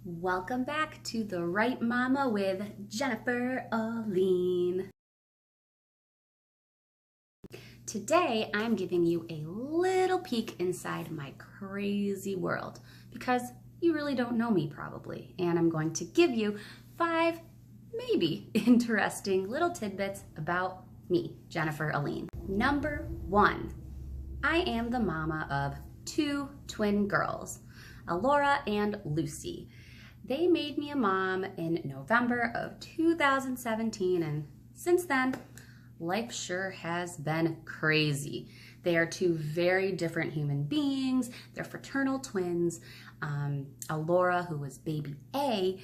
Welcome back to The Right Mama with Jennifer Aline. Today, I'm giving you a little peek inside my crazy world because you really don't know me probably, and I'm going to give you 5 maybe interesting little tidbits about me, Jennifer Aline. Number 1, I am the mama of 2 twin girls, Alora and Lucy. They made me a mom in November of 2017, and since then, life sure has been crazy. They are 2 very different human beings. They're fraternal twins. Alora, who was baby A,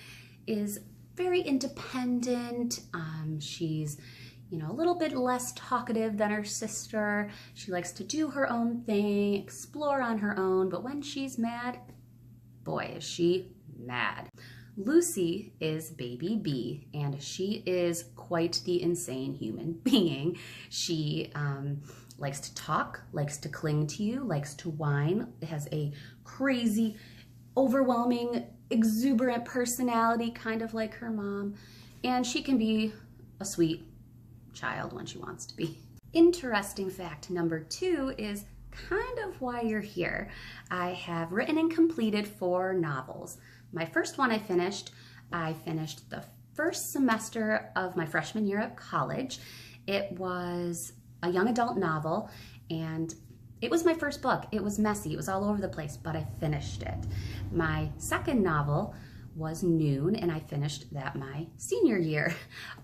is very independent. She's a little bit less talkative than her sister. She likes to do her own thing, explore on her own, but when she's mad, boy, is she mad. Lucy is baby B, and she is quite the insane human being. She likes to talk, likes to cling to you, likes to whine, has a crazy, overwhelming, exuberant personality, kind of like her mom, and she can be a sweet child when she wants to be. Interesting fact number 2 is kind of why you're here. I have written and completed 4 novels. My first one I finished the first semester of my freshman year at college. It was a young adult novel, and it was my first book. It was messy, it was all over the place, but I finished it. My second novel was Noon, and I finished that my senior year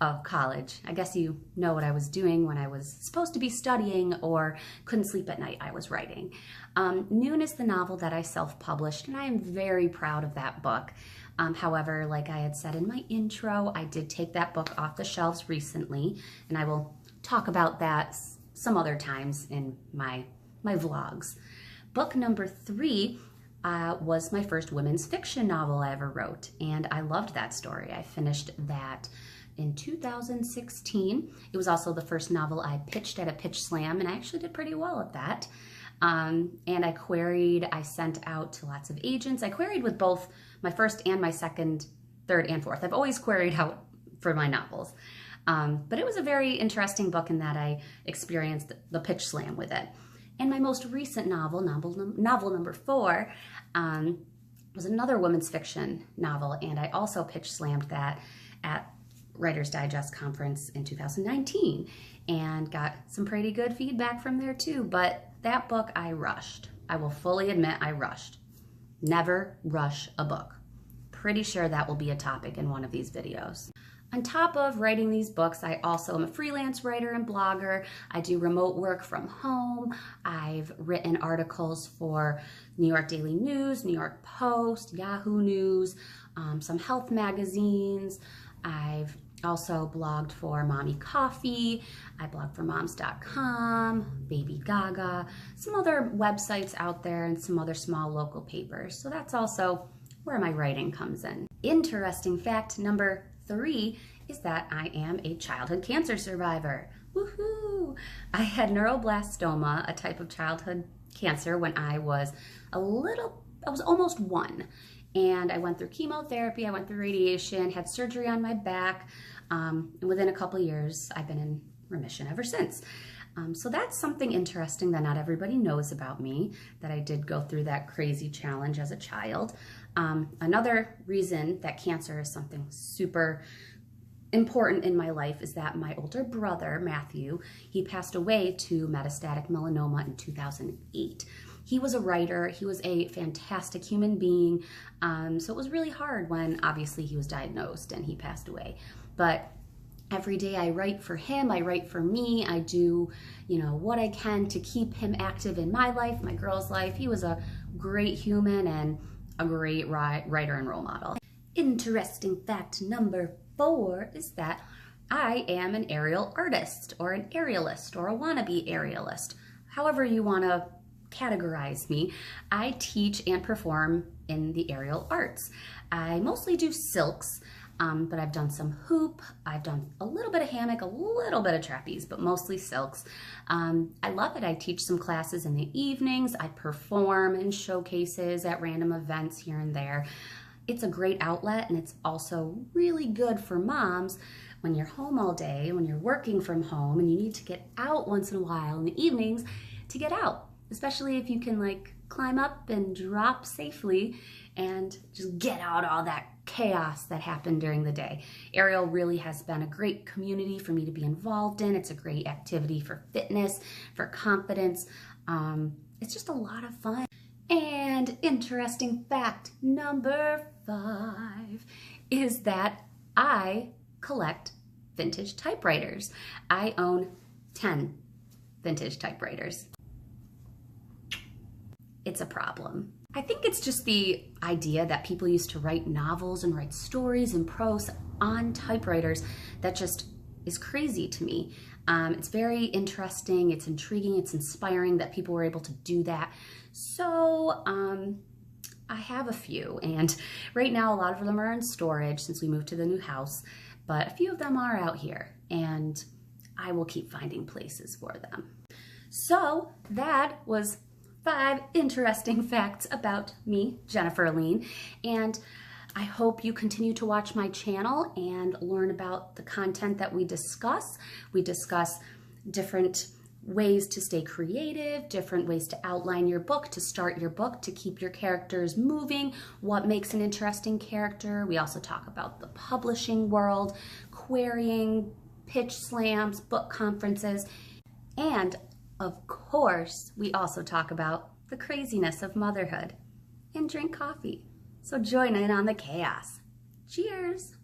of college. I guess you know what I was doing when I was supposed to be studying or couldn't sleep at night. I was writing. Noon is the novel that I self-published, and I am very proud of that book. However, like I had said in my intro, I did take that book off the shelves recently, and I will talk about that some other times in my vlogs. Book number 3 was my first women's fiction novel I ever wrote, and I loved that story. I finished that in 2016. It was also the first novel I pitched at a pitch slam, and I actually did pretty well at that. And I sent out to lots of agents. I queried with both my first and my second, third, and fourth. I've always queried out for my novels. But it was a very interesting book in that I experienced the pitch slam with it. And my most recent novel number 4, was another women's fiction novel, and I also pitch slammed that at Writer's Digest conference in 2019 and got some pretty good feedback from there too. But that book I rushed. I will fully admit I rushed. Never rush a book. Pretty sure that will be a topic in one of these videos. On top of writing these books, I also am a freelance writer and blogger. I do remote work from home. I've written articles for New York Daily News, New York Post, Yahoo News, some health magazines. I've also blogged for Mommy Coffee. I blog for moms.com, Baby Gaga, some other websites out there, and some other small local papers. So that's also where my writing comes in. Interesting fact number 3 is that I am a childhood cancer survivor. Woohoo! I had neuroblastoma, a type of childhood cancer, when I was almost 1. And I went through chemotherapy, I went through radiation, had surgery on my back, and within a couple of years, I've been in remission ever since. So that's something interesting that not everybody knows about me, that I did go through that crazy challenge as a child. Another reason that cancer is something super important in my life is that my older brother, Matthew, he passed away to metastatic melanoma in 2008. He was a writer, he was a fantastic human being, so it was really hard when obviously he was diagnosed and he passed away. But every day I write for him, I write for me, I do, what I can to keep him active in my life, my girl's life. He was a great human and a great writer and role model. Interesting fact number 4 is that I am an aerial artist, or an aerialist, or a wannabe aerialist. However you want to categorize me. I teach and perform in the aerial arts. I mostly do silks, but I've done some hoop, I've done a little bit of hammock, a little bit of trapeze, but mostly silks. I love it. I teach some classes in the evenings. I perform in showcases at random events here and there. It's a great outlet, and it's also really good for moms when you're home all day, when you're working from home and you need to get out once in a while in the evenings to get out, especially if you can like climb up and drop safely and just get out all that chaos that happened during the day. Aerial really has been a great community for me to be involved in. It's a great activity for fitness, for confidence. It's just a lot of fun. And interesting fact number 5 is that I collect vintage typewriters. I own 10 vintage typewriters. It's a problem. I think it's just the idea that people used to write novels and write stories and prose on typewriters that just is crazy to me. It's very interesting, it's intriguing, it's inspiring that people were able to do that. So I have a few, and right now a lot of them are in storage since we moved to the new house, but a few of them are out here, and I will keep finding places for them. So that was 5 interesting facts about me, Jennifer Aline, and I hope you continue to watch my channel and learn about the content that we discuss. We discuss different ways to stay creative, different ways to outline your book, to start your book, to keep your characters moving, what makes an interesting character. We also talk about the publishing world, querying, pitch slams, book conferences, and of course, we also talk about the craziness of motherhood and drink coffee. So join in on the chaos. Cheers!